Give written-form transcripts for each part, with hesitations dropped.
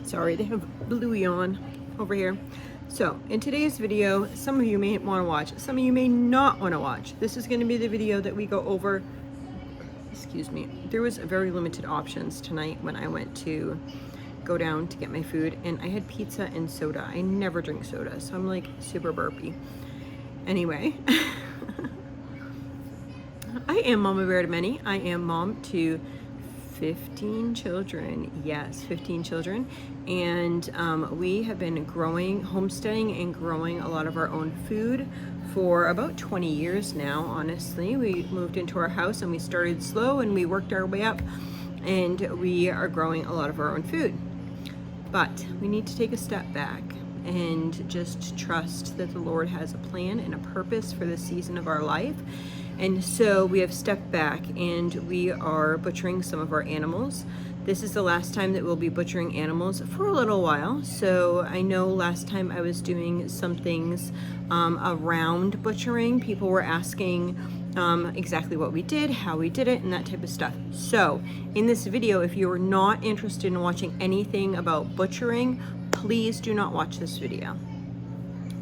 Sorry, they have Bluey on over here. So in today's video, some of you may want to watch, some of you may not want to watch. This is going to be the video that we go over. Excuse me. There was very limited options tonight when I went to go down to get my food, and I had pizza and soda. I never drink soda, so I'm like super burpy. Anyway, I am Mama Bear to many. I am mom to 15 children. Yes, 15 children. And we have been growing, homesteading and growing a lot of our own food for about 20 years now, honestly. We moved into our house and we started slow and we worked our way up, and we are growing a lot of our own food. But we need to take a step back and just trust that the Lord has a plan and a purpose for this season of our life. And so we have stepped back and we are butchering some of our animals. This is the last time that we'll be butchering animals for a little while. So I know last time I was doing some things around butchering. People were asking exactly what we did, how we did it, and that type of stuff. So in this video, if you're not interested in watching anything about butchering, please do not watch this video.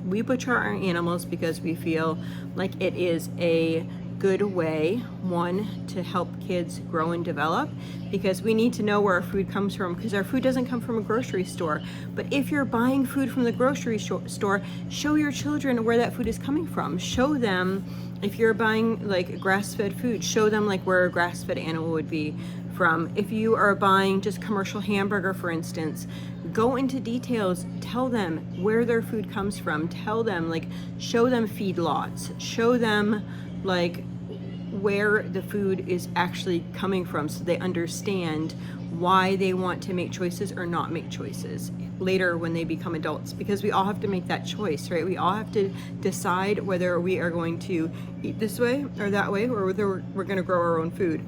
We butcher our animals because we feel like it is a good way, one, to help kids grow and develop, because we need to know where our food comes from, because our food doesn't come from a grocery store. But if you're buying food from the grocery store, show your children where that food is coming from. Show them, if you're buying like grass-fed food, show them like where a grass-fed animal would be from. If you are buying just commercial hamburger, for instance, go into details, tell them where their food comes from, tell them, like, show them feedlots, show them like where the food is actually coming from, so they understand why they want to make choices or not make choices later when they become adults, because we all have to make that choice, right? We all have to decide whether we are going to eat this way or that way, or whether we're going to grow our own food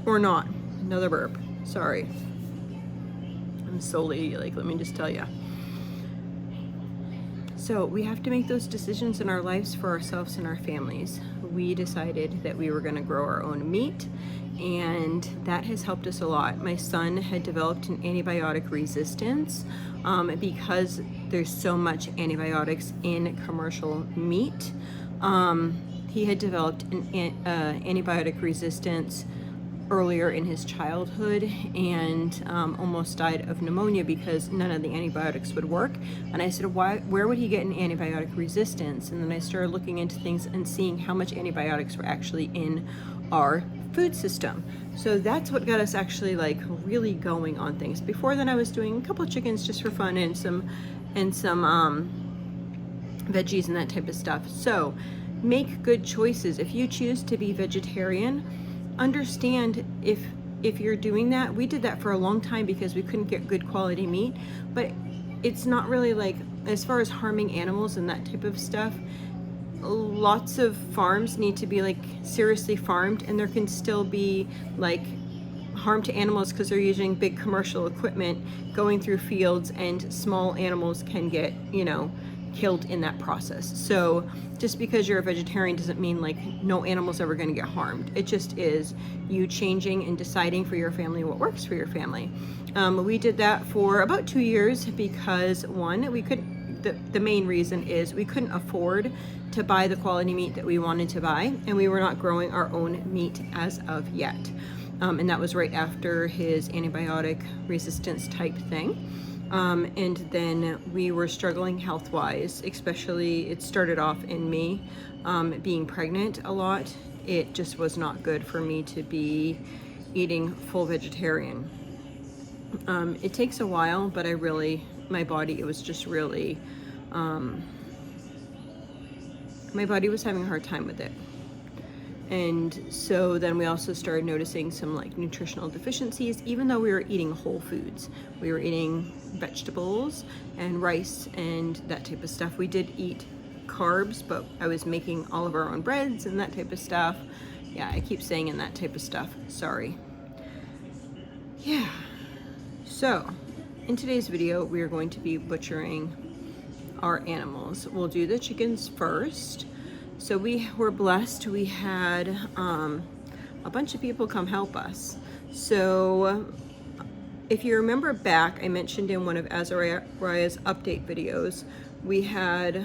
or not. Another burp, sorry. I'm solely, like, let me just tell you. So we have to make those decisions in our lives for ourselves and our families. We decided that we were going to grow our own meat, and that has helped us a lot. My son had developed an antibiotic resistance because there's so much antibiotics in commercial meat. He had developed an antibiotic resistance earlier in his childhood, and almost died of pneumonia because none of the antibiotics would work. And I said, where would he get an antibiotic resistance? And then I started looking into things and seeing how much antibiotics were actually in our food system. So that's what got us actually like really going on things. Before then I was doing a couple of chickens just for fun, and some veggies and that type of stuff. So make good choices. If you choose to be vegetarian, understand if you're doing that. We did that for a long time because we couldn't get good quality meat, but it's not really like, as far as harming animals and that type of stuff, lots of farms need to be like seriously farmed, and there can still be like harm to animals because they're using big commercial equipment going through fields, and small animals can get, you know, killed in that process. So just because you're a vegetarian doesn't mean like no animal's ever going to get harmed. It just is you changing and deciding for your family what works for your family. We did that for about 2 years because, one, we couldn't, the main reason is we couldn't afford to buy the quality meat that we wanted to buy, and we were not growing our own meat as of yet. And that was right after his antibiotic resistance type thing. And then we were struggling health-wise, especially it started off in me being pregnant a lot. It just was not good for me to be eating full vegetarian. It takes a while, but my body, it was just really, my body was having a hard time with it. And so then we also started noticing some like nutritional deficiencies, even though we were eating whole foods. We were eating vegetables and rice and that type of stuff. We did eat carbs, but I was making all of our own breads and that type of stuff. Yeah, I keep saying "and that type of stuff," sorry. Yeah, so in today's video, we are going to be butchering our animals. We'll do the chickens first. So we were blessed. We had a bunch of people come help us. So if you remember back, I mentioned in one of Azariah's update videos, we had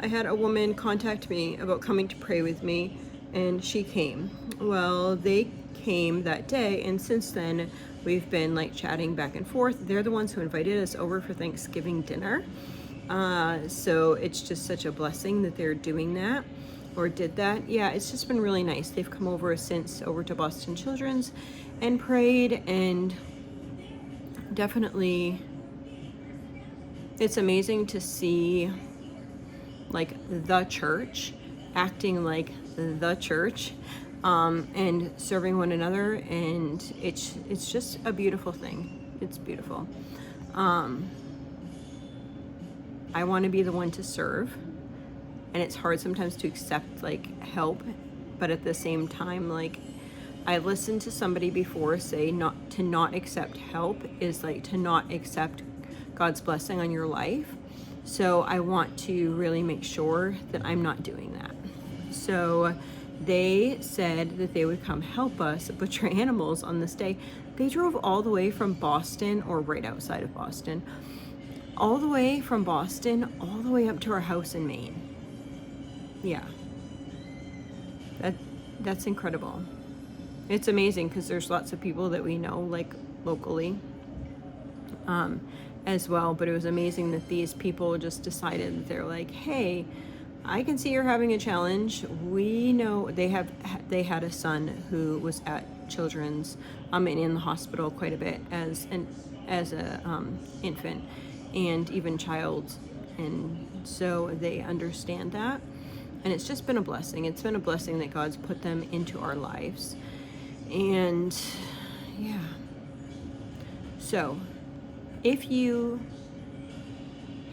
I had a woman contact me about coming to pray with me, and she came. Well, they came that day, and since then we've been like chatting back and forth. They're the ones who invited us over for Thanksgiving dinner. So it's just such a blessing that they're doing that, or did that. Yeah, it's just been really nice. They've come over to Boston Children's and prayed, and definitely it's amazing to see like the church acting like the church, and serving one another, and it's just a beautiful thing. It's beautiful. I want to be the one to serve, and it's hard sometimes to accept like help, but at the same time, like, I listened to somebody before say not accept help is like to not accept God's blessing on your life. So I want to really make sure that I'm not doing that. So they said that they would come help us butcher animals on this day. They drove all the way from Boston, or right outside of Boston, all the way from Boston, all the way up to our house in Maine. Yeah. That's incredible. It's amazing because there's lots of people that we know, like locally, as well. But it was amazing that these people just decided that they're like, hey, I can see you're having a challenge. We know they had a son who was at Children's, and in the hospital quite a bit as a infant and even child, and so they understand that, and it's just been a blessing. It's been a blessing that God's put them into our lives, and yeah. So if you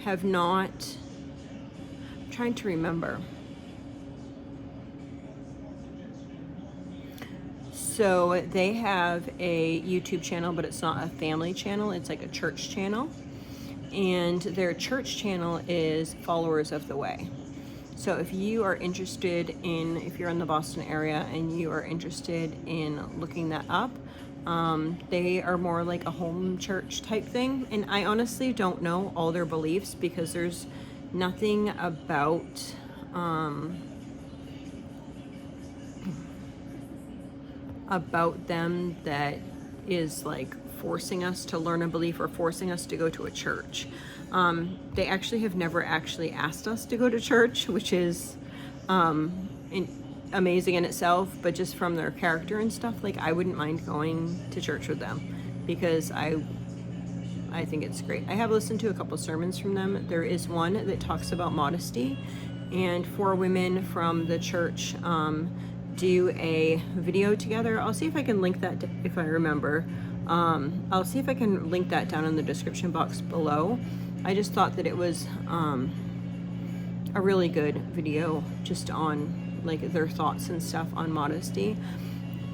have not, I'm trying to remember. So they have a YouTube channel, but it's not a family channel. It's like a church channel. And their church channel is Followers of the Way. So if you are interested in, if you're in the Boston area and you are interested in looking that up, they are more like a home church type thing. And I honestly don't know all their beliefs because there's nothing about them that is like forcing us to learn a belief or forcing us to go to a church. They actually have never actually asked us to go to church, which is amazing in itself, but just from their character and stuff, like I wouldn't mind going to church with them because I think it's great. I have listened to a couple sermons from them. There is one that talks about modesty, and 4 women from the church do a video together. I'll see if I can link that if I remember. I'll see if I can link that down in the description box below. I just thought that it was a really good video just on like their thoughts and stuff on modesty,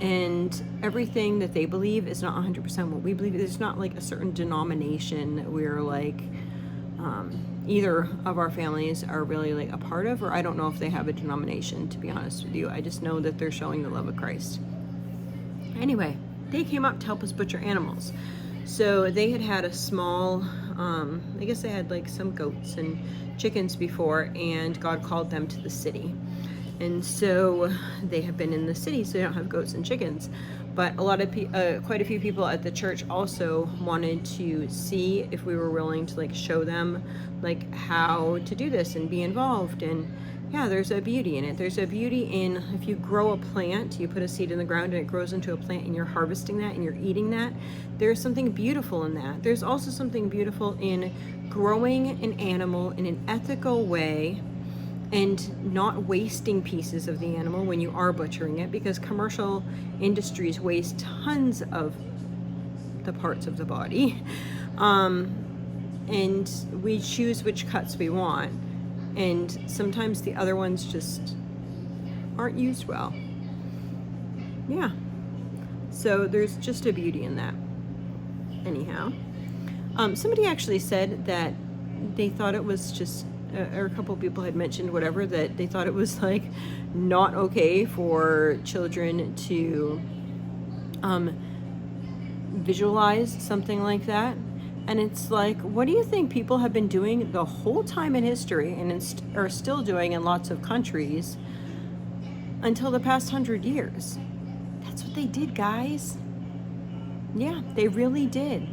and everything that they believe is not 100% what we believe. It's not like a certain denomination that we're like either of our families are really like a part of, or I don't know if they have a denomination, to be honest with you. I just know that they're showing the love of Christ. Anyway, they came up to help us butcher animals. So they had a small, I guess they had like some goats and chickens before, and God called them to the city. And so they have been in the city, so they don't have goats and chickens. But a lot of quite a few people at the church also wanted to see if we were willing to like show them like how to do this and be involved. And yeah, there's a beauty in it. There's a beauty in if you grow a plant, you put a seed in the ground and it grows into a plant, and you're harvesting that and you're eating that. There's something beautiful in that. There's also something beautiful in growing an animal in an ethical way and not wasting pieces of the animal when you are butchering it, because commercial industries waste tons of the parts of the body. And we choose which cuts we want, and sometimes the other ones just aren't used well. Yeah, so there's just a beauty in that. Anyhow, somebody actually said that they thought it was just or a couple people had mentioned whatever, that they thought it was like not okay for children to visualize something like that. And it's like, what do you think people have been doing the whole time in history and are still doing in lots of countries until the past 100 years? That's what they did, guys. Yeah, they really did.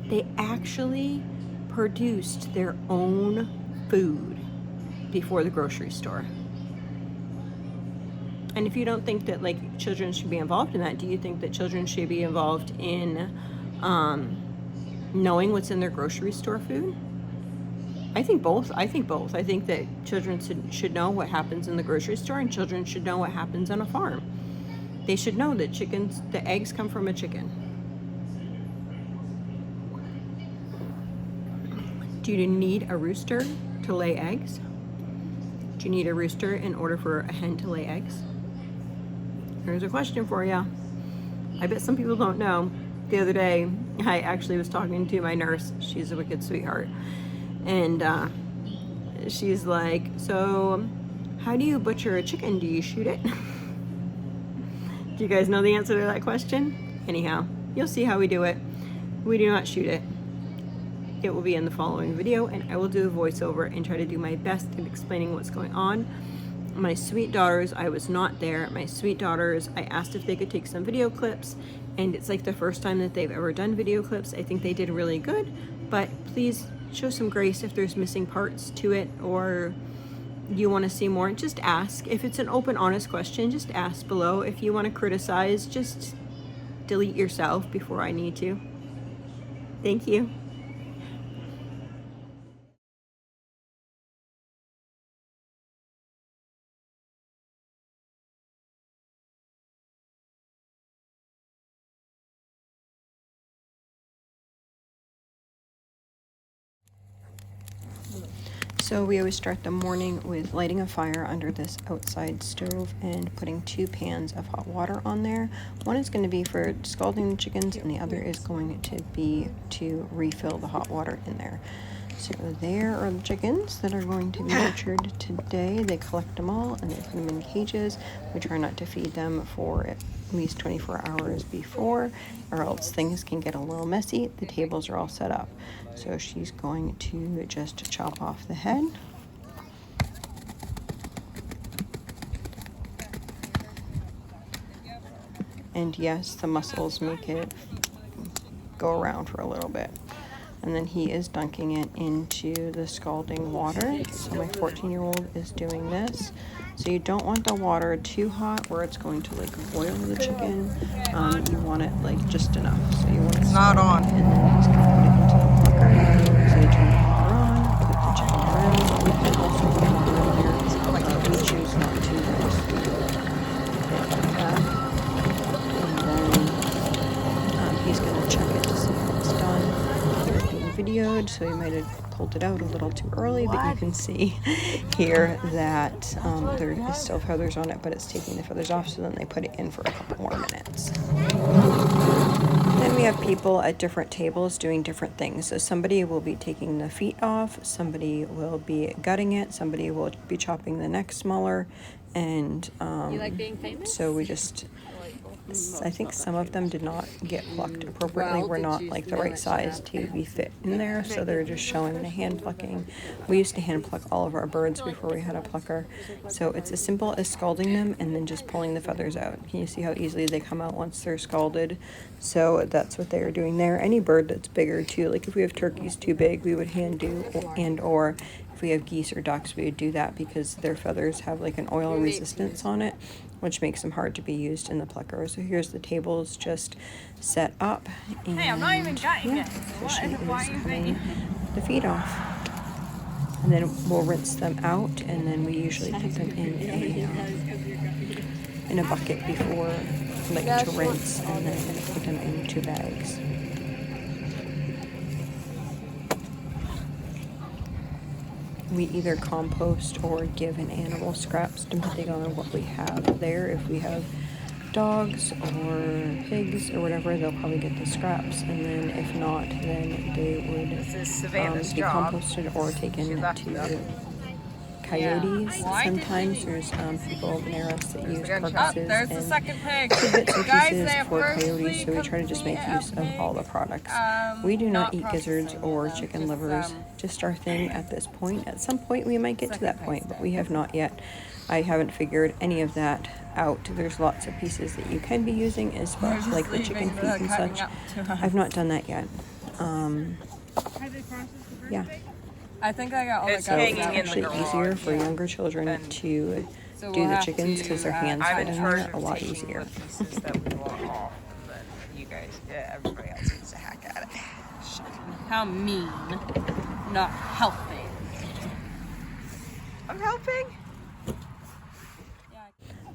They actually produced their own food before the grocery store. And if you don't think that like children should be involved in that, do you think that children should be involved in knowing what's in their grocery store food? I think both. I think that children should know what happens in the grocery store, and children should know what happens on a farm. They should know that the eggs come from a chicken. Do you need a rooster to lay eggs? Do you need a rooster in order for a hen to lay eggs? Here's a question for you. I bet some people don't know. The other day, I actually was talking to my nurse. She's a wicked sweetheart. And she's like, so how do you butcher a chicken? Do you shoot it? Do you guys know the answer to that question? Anyhow, you'll see how we do it. We do not shoot it. It will be in the following video, and I will do a voiceover and try to do my best at explaining what's going on. My sweet daughters, I was not there. My sweet daughters, I asked if they could take some video clips, and it's like the first time that they've ever done video clips. I think they did really good, but please show some grace if there's missing parts to it or you want to see more. Just ask. If it's an open, honest question, just ask below. If you want to criticize, just delete yourself before I need to. Thank you. So we always start the morning with lighting a fire under this outside stove and putting 2 pans of hot water on there. One is going to be for scalding the chickens, and the other is going to be to refill the hot water in there. So there are the chickens that are going to be butchered today. They collect them all and they put them in cages. We try not to feed them for at least 24 hours before, or else things can get a little messy. The tables are all set up. So she's going to just chop off the head. And yes, the muscles make it go around for a little bit. And then he is dunking it into the scalding water. So my 14-year-old is doing this. So you don't want the water too hot where it's going to like boil the chicken. You want it like just enough. So you want it not on. And then he's going to put it into the plucker. So you turn the water on, put the chicken around. You can also put water in there. We choose not to just leave it like that. And then he's going to check it to see if it's done. They're being videoed, so you might have pulled it out a little too early, but you can see here that there is still feathers on it, but it's taking the feathers off, so then they put it in for a couple more minutes. Then we have people at different tables doing different things. So somebody will be taking the feet off, somebody will be gutting it, somebody will be chopping the neck smaller, and you like being famous? so we just, I think some of them did not get plucked appropriately. We're not like the right size to be fit in there, so they're just showing the hand plucking. We used to hand pluck all of our birds before we had a plucker. So it's as simple as scalding them and then just pulling the feathers out. Can you see how easily they come out once they're scalded? So that's what they are doing there. Any bird that's bigger too, like if we have turkeys too big, we would hand do, and or if we have geese or ducks, we would do that because their feathers have like an oil resistance on it, which makes them hard to be used in the plucker. So here's the tables just set up. And hey, I'm not even gutting it. So she is cutting the feet off. And then we'll rinse them out, and then we usually put them in a bucket before, like to rinse, and then put them into bags. We either compost or give an animal scraps depending on what we have there. If we have dogs or pigs or whatever, they'll probably get the scraps, and then if not, then they would be composted or taken to coyotes. Why did Sometimes they- there's people near us that use Oh, carcasses there's the and second pig. tidbits and Guys, pieces they have for perfectly coyotes, so we try to just make complete use of all the pig. products. We do not eat gizzards processing or it, though. chicken Just, livers, just our thing at this point. At some point we might get to that point, but we have not yet. I haven't figured any of that out. There's lots of pieces that you can be using as well, just like the chicken leaving feet the and cutting such. up to us. I've not done that yet. Yeah. I think I got all It's the So guts it's hanging out. in the actually easier garage, for younger children and to So do we'll the have chickens to, because their hands I'm fit in in charge there a of lot taking easier. the pieces that we want off, and then you guys, everybody else needs to hack at it. Shit. How mean. Not helping. I'm helping.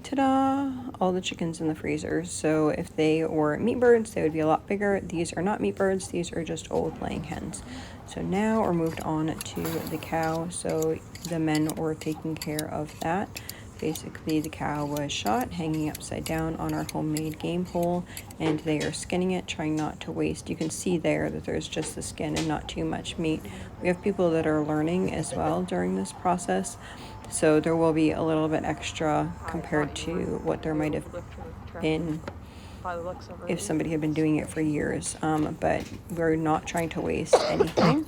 Ta-da! All the chickens in the freezer. So if they were meat birds, they would be a lot bigger. These are not meat birds. These are just old laying hens. So now we're moved on to the cow. So the men were taking care of that. Basically, the cow was shot, hanging upside down on our homemade game pole, and they are skinning it, trying not to waste. You can see there that there's just the skin and not too much meat. We have people that are learning as well during this process, so there will be a little bit extra compared to what there might have been if somebody had been doing it for years, but we're not trying to waste anything.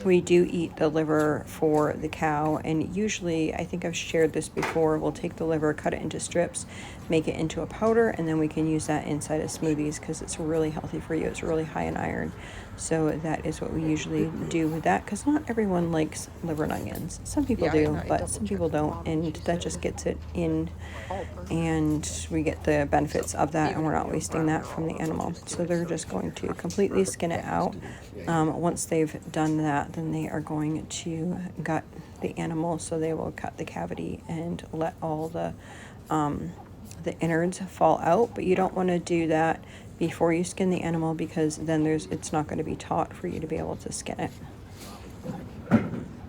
We do eat the liver for the cow, and usually, I think I've shared this before, we'll take the liver, cut it into strips, make it into a powder, and then we can use that inside of smoothies because it's really healthy for you. It's really high in iron. So that is what we usually do with that, because not everyone likes liver and onions. Some people do, but some people don't, and that just gets it in, and we get the benefits of that, and we're not wasting that from the animal. So they're just going to completely skin it out. Once they've done that, then they are going to gut the animal. So they will cut the cavity and let all the innards fall out, but you don't want to do that before you skin the animal, because then it's not going to be taut for you to be able to skin it.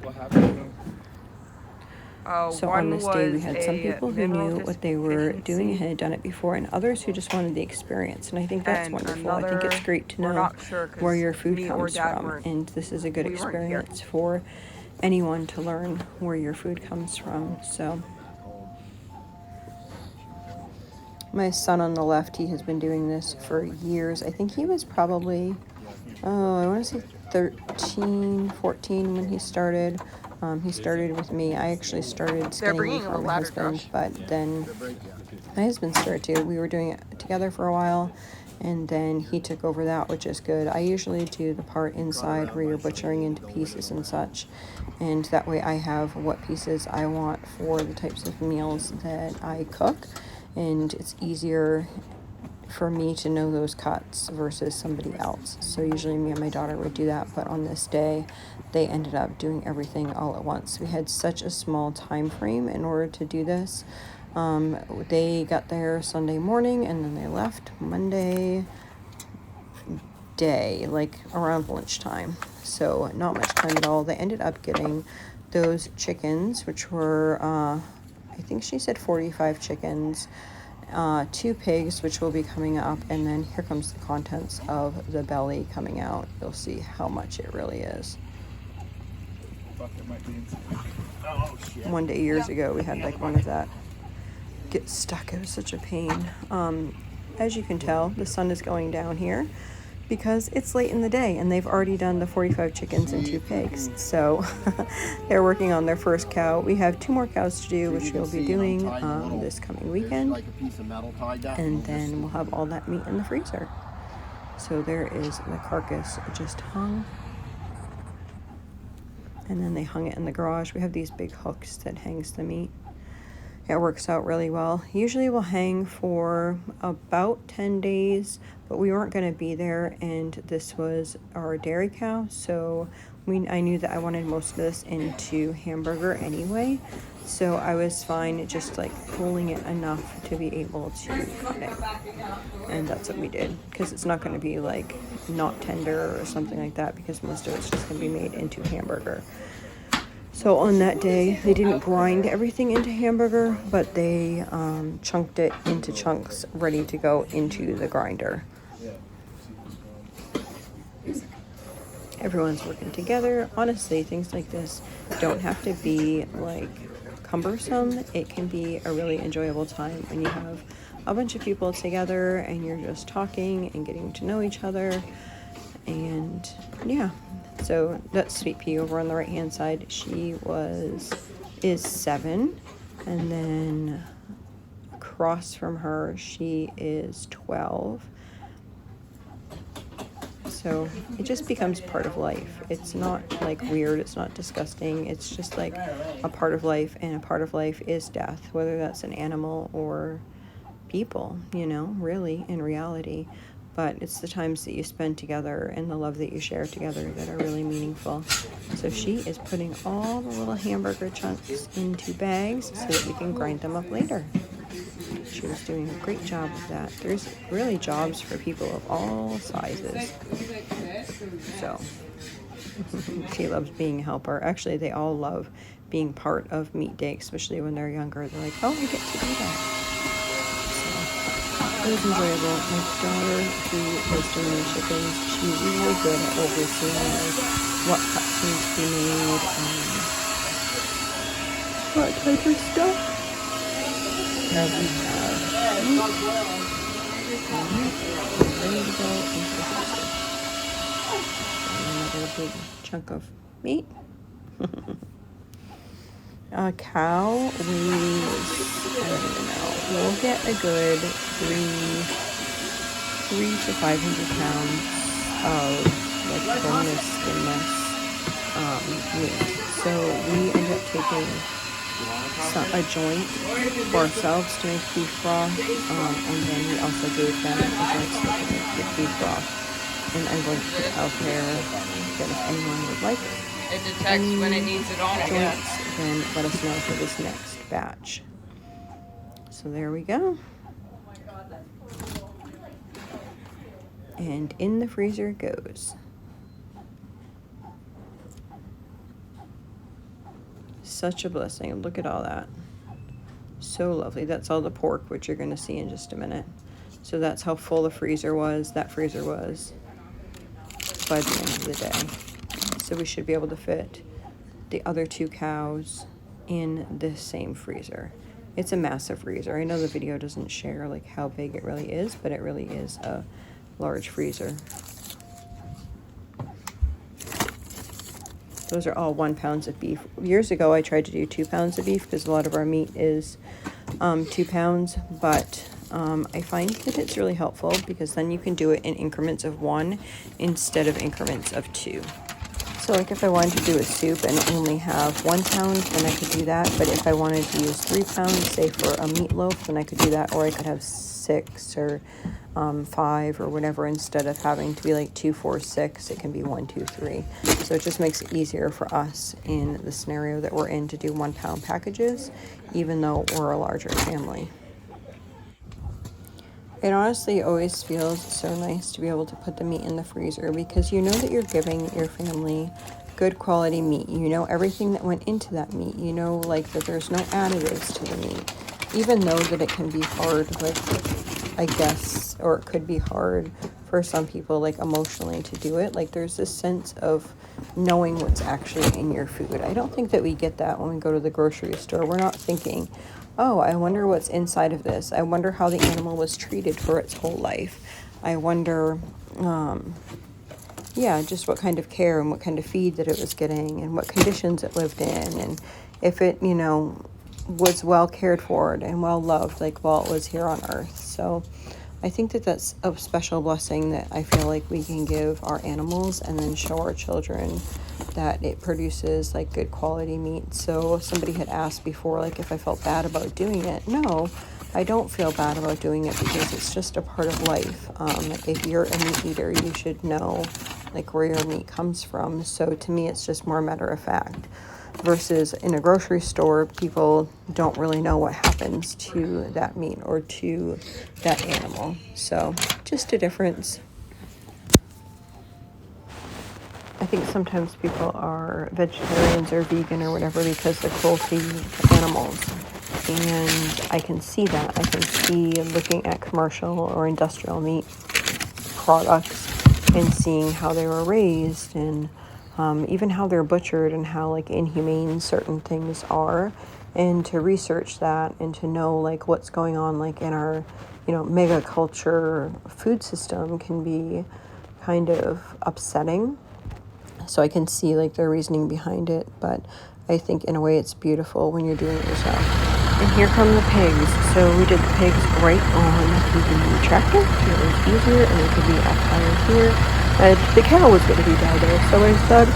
What happened? So on this day we had some people who knew what they were doing and had done it before, and others who just wanted the experience, and I think that's wonderful. I think it's great to know where your food comes from, and this is a good experience for anyone to learn where your food comes from. So my son on the left, he has been doing this for years. I think he was probably, I want to say 13, 14 when he started. He started with me. I actually started skinning before my husband, but then my husband started too. We were doing it together for a while, and then he took over that, which is good. I usually do the part inside where you're butchering into pieces and such, and that way I have what pieces I want for the types of meals that I cook, and it's easier for me to know those cuts versus somebody else. So usually me and my daughter would do that, but on this day they ended up doing everything all at once. We had such a small time frame in order to do this. They got there Sunday morning, and then they left Monday day, like around lunchtime. So not much time at all. They ended up getting those chickens, which were I think she said 45 chickens, 2 pigs, which will be coming up, and then here comes the contents of the belly coming out. You'll see how much it really is. One day years ago, we had like one of that get stuck. It was such a pain. As you can tell, the sun is going down here because it's late in the day, and they've already done the 45 chickens and 2 pigs. So they're working on their first cow. We have 2 more cows to do, which we'll be doing this coming weekend, and then we'll have all that meat in the freezer. So there is the carcass just hung, and then they hung it in the garage. We have these big hooks that hangs the meat. It works out really well. Usually we'll hang for about 10 days, but we weren't going to be there, and this was our dairy cow, so I knew that I wanted most of this into hamburger anyway, so I was fine just like pulling it enough to be able to cut it, and that's what we did, because it's not going to be like not tender or something like that, because most of it's just going to be made into hamburger. So on that day, they didn't grind everything into hamburger, but they chunked it into chunks ready to go into the grinder. Everyone's working together. Honestly, things like this don't have to be like cumbersome, it can be a really enjoyable time when you have a bunch of people together and you're just talking and getting to know each other. And yeah, so that's Sweet Pea over on the right hand side. She is 7, and then across from her she is 12. So it just becomes part of life. It's not like weird, it's not disgusting, it's just like a part of life, and a part of life is death, whether that's an animal or people, really, in reality. But it's the times that you spend together and the love that you share together that are really meaningful. So she is putting all the little hamburger chunks into bags so that we can grind them up later. She was doing a great job of that. There's really jobs for people of all sizes. So she loves being a helper. Actually, they all love being part of meat day, especially when they're younger. They're like, oh, I get to do that. So it was enjoyable. My daughter, who was doing the chickens, she's really good at overseeing what cuts need to be made and what type of stuff. Now we have meat. Ready to go into the freezer. Another big chunk of meat. A cow weighs, I don't even know. We'll get a good 3 to 500 pounds of like boneless, skinless meat. So we end up taking a joint for ourselves to make beef broth, and then we also gave them a joint so they could make beef broth. And I'm going to put it out there that if anyone would like It detects when it needs it on, I guess. joints, then let us know for this next batch. So there we go. And in the freezer it goes. Such a blessing. Look at all that. So lovely. That's all the pork, which you're going to see in just a minute. So that's how full the freezer was. That freezer was by the end of the day. So we should be able to fit the other 2 cows in this same freezer. It's a massive freezer. I know the video doesn't share like how big it really is, but it really is a large freezer. Those are all 1 pound of beef. Years ago, I tried to do 2 pounds of beef because a lot of our meat is 2 pounds, but I find that it's really helpful because then you can do it in increments of 1 instead of increments of 2. So like if I wanted to do a soup and only have 1 pound, then I could do that. But if I wanted to use 3 pounds, say for a meatloaf, then I could do that. Or I could have 6 or 5 or whatever, instead of having to be like 2, 4, 6, it can be 1, 2, 3. So it just makes it easier for us in the scenario that we're in to do 1 pound packages, even though we're a larger family. It honestly always feels so nice to be able to put the meat in the freezer because you know that you're giving your family good quality meat. You know everything that went into that meat. You know like that there's no additives to the meat. Even though that it can be hard, like I guess, or it could be hard for some people like emotionally to do it. Like there's this sense of knowing what's actually in your food. I don't think that we get that when we go to the grocery store. We're not thinking, oh, I wonder what's inside of this. I wonder how the animal was treated for its whole life. I wonder, just what kind of care and what kind of feed that it was getting and what conditions it lived in and if it, was well cared for and well loved, like while it was here on earth. So I think that that's a special blessing that I feel like we can give our animals and then show our children that it produces like good quality meat. So somebody had asked before, like if I felt bad about doing it. No, I don't feel bad about doing it because it's just a part of life. If you're a meat eater, you should know like where your meat comes from. So to me, it's just more matter of fact. Versus in a grocery store, people don't really know what happens to that meat or to that animal. So just a difference. I think sometimes people are vegetarians or vegan or whatever because they're cruelty to animals. And I can see that. I can see looking at commercial or industrial meat products and seeing how they were raised and even how they're butchered and how like inhumane certain things are. and to research that and to know like what's going on like in our, you know, mega culture food system can be kind of upsetting. So I can see like their reasoning behind it, but I think in a way it's beautiful when you're doing it yourself. And here come the pigs. So we did the pigs right on the tractor. It was easier and it could be up higher here. And the cow was going to be down there. So my son,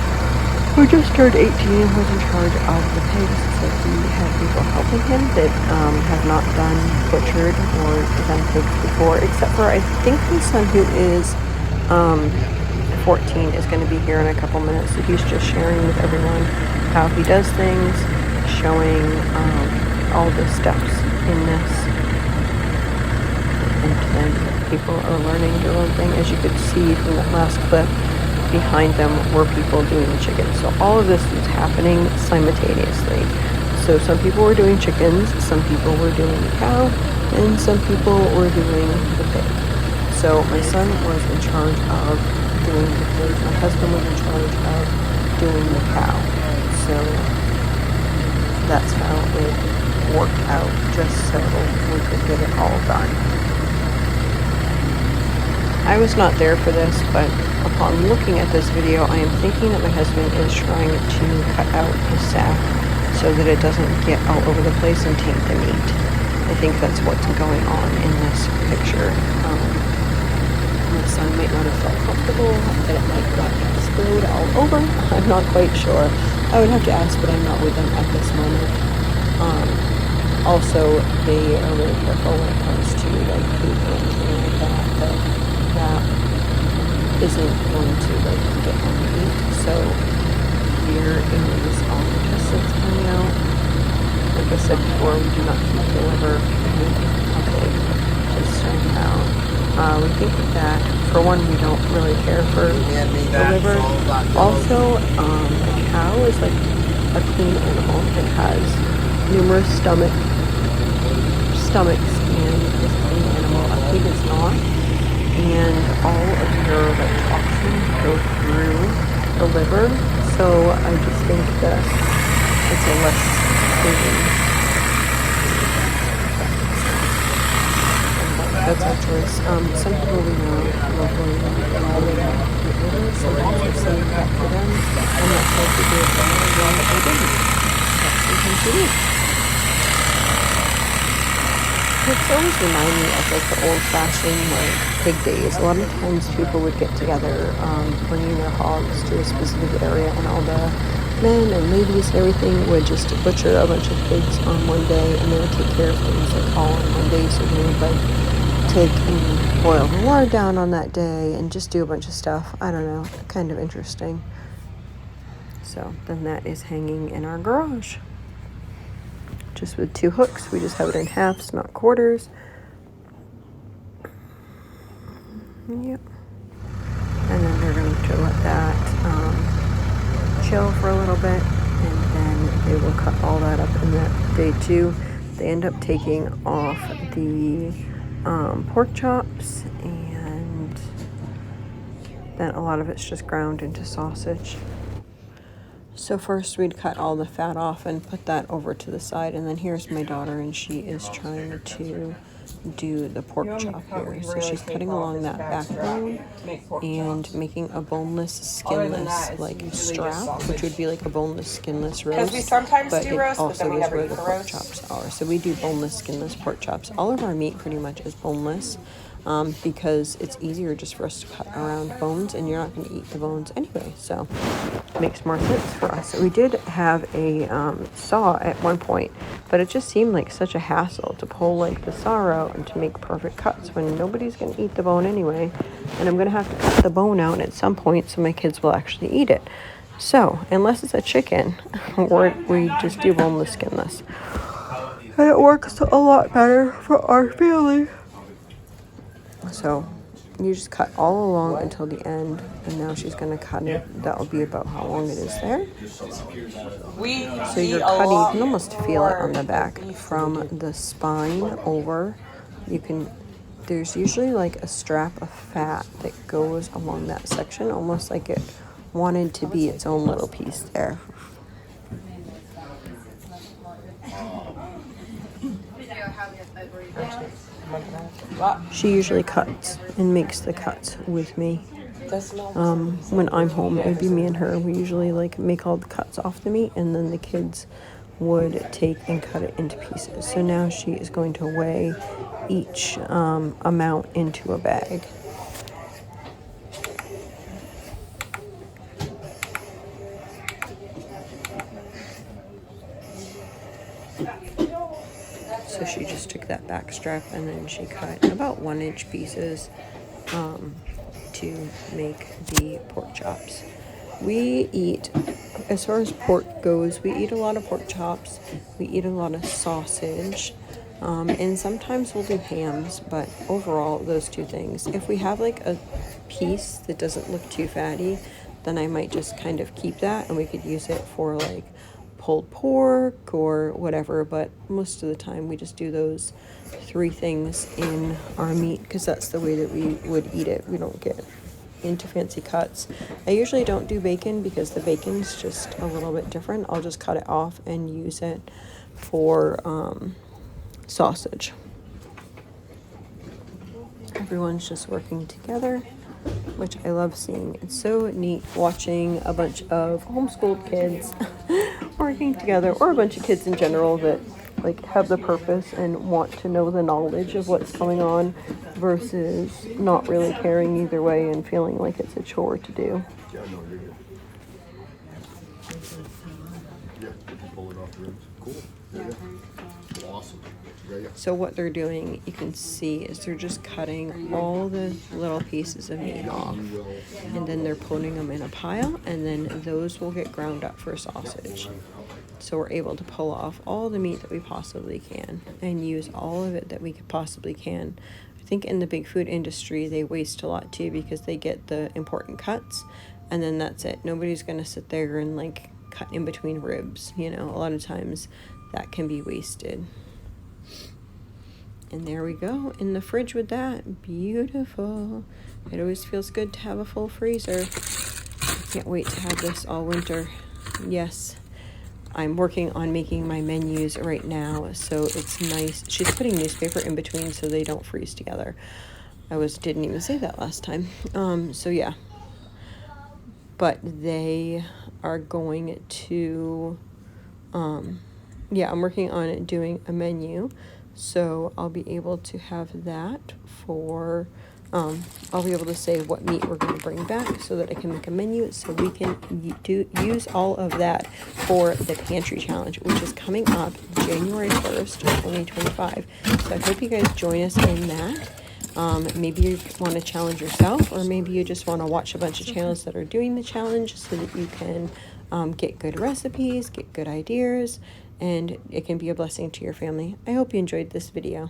who just turned 18, was in charge of the pigs. So he had people helping him that have not done butchered or done pigs before, except for I think my son who is 14 is going to be here in a couple minutes. So he's just sharing with everyone how he does things, showing all the steps in this. And then people are learning their own thing. As you could see from that last clip, behind them were people doing the chickens. So all of this is happening simultaneously. So some people were doing chickens, some people were doing the cow, and some people were doing the pig. So my son was in charge of doing the pig. My husband was in charge of doing the cow. So that's how it worked out, just so we could get it all done. I was not there for this, but upon looking at this video, I am thinking that my husband is trying to cut out the sack so that it doesn't get all over the place and taint the meat. I think that's what's going on in this picture. My son might not have felt comfortable, that it might not explode all over. I'm not quite sure. I would have to ask, but I'm not with them at this moment. Also, they are really careful when it comes to like poop or anything like that, that isn't going to like get on the meat. So here is all the intestines coming out. Like I said before, we do not keep the liver in a pig, just somehow. We think that, for one, we don't really care for the liver. Also, a cow is like a clean animal. It has numerous stomachs and is a clean animal. A pig is not. And all of your like toxins go through the liver. So I just think that it's a less clean. That's our choice. Some people we know locally sometimes we're saying that for them. I'm not sure if we do it for them or they didn't. But sometimes we do. It's always remind me of like the old-fashioned like pig days. A lot of times people would get together, bringing their hogs to a specific area, and all the men and ladies and everything would just butcher a bunch of pigs on one day, and they would take care of things like all on one day. So they would like take and boil the water down on that day and just do a bunch of stuff. I don't know, kind of interesting. So then that is hanging in our garage. Just with 2 hooks. We just have it in halves, not quarters. Yep. And then they're going to let that chill for a little bit, and then they will cut all that up in that day too. They end up taking off the pork chops, and then a lot of it's just ground into sausage. So first we'd cut all the fat off and put that over to the side, and then here's my daughter, and she is trying to do the pork chop here. So she's cutting along that backbone and making a boneless, skinless like strap, which would be like a boneless, skinless roast. But it also is where the pork chops are. So we do boneless, skinless pork chops. All of our meat pretty much is boneless. Because it's easier just for us to cut around bones, and you're not going to eat the bones anyway, so it makes more sense for us. We did have a saw at one point, but it just seemed like such a hassle to pull like the saw out and to make perfect cuts when nobody's going to eat the bone anyway, and I'm going to have to cut the bone out at some point so my kids will actually eat it. So unless it's a chicken, we just do boneless, skinless, and it works a lot better for our family. So you just cut all along until the end, and now she's going to cut it. That'll be about how long it is there. So you're cutting, you can almost feel it on the back from the spine over. There's usually like a strap of fat that goes along that section, almost like it wanted to be its own little piece there. She usually cuts and makes the cuts with me. When I'm home, it'd be me and her. We usually like make all the cuts off the meat, and then the kids would take and cut it into pieces. So now she is going to weigh each amount into a bag. So she just took that back strap and then she cut about 1-inch pieces to make the pork chops. We eat, as far as pork goes, we eat a lot of pork chops. We eat a lot of sausage. And sometimes we'll do hams, but overall, those two things. If we have like a piece that doesn't look too fatty, then I might just kind of keep that and we could use it for like pulled pork or whatever. But most of the time we just do those 3 things in our meat because that's the way that we would eat it. We don't get into fancy cuts. I usually don't do bacon because the bacon's just a little bit different. I'll just cut it off and use it for sausage. Everyone's just working together, which I love seeing. It's so neat watching a bunch of homeschooled kids working together, or a bunch of kids in general that like have the purpose and want to know the knowledge of what's going on versus not really caring either way and feeling like it's a chore to do. Yeah, no, you're good. Yeah, you can pull it off the ribs. Cool. There you go. Awesome. Yeah, yeah. So what they're doing, you can see, is they're just cutting all the little pieces of meat off, and then they're putting them in a pile, and then those will get ground up for sausage. So we're able to pull off all the meat that we possibly can and use all of it that we could possibly can. I think in the big food industry, they waste a lot too because they get the important cuts and then that's it. Nobody's going to sit there and like cut in between ribs. You know, a lot of times that can be wasted. And there we go in the fridge with that. Beautiful. It always feels good to have a full freezer. I can't wait to have this all winter. Yes. I'm working on making my menus right now, so it's nice. She's putting newspaper in between so they don't freeze together. Didn't even say that last time. So yeah. But they are going to, yeah, I'm working on doing a menu, so I'll be able to have that for, I'll be able to say what meat we're going to bring back so that I can make a menu so we can use all of that for the pantry challenge, which is coming up January 1st, 2025. So I hope you guys join us in that. Maybe you want to challenge yourself, or maybe you just want to watch a bunch of channels that are doing the challenge so that you can get good recipes, get good ideas, and it can be a blessing to your family. I hope you enjoyed this video.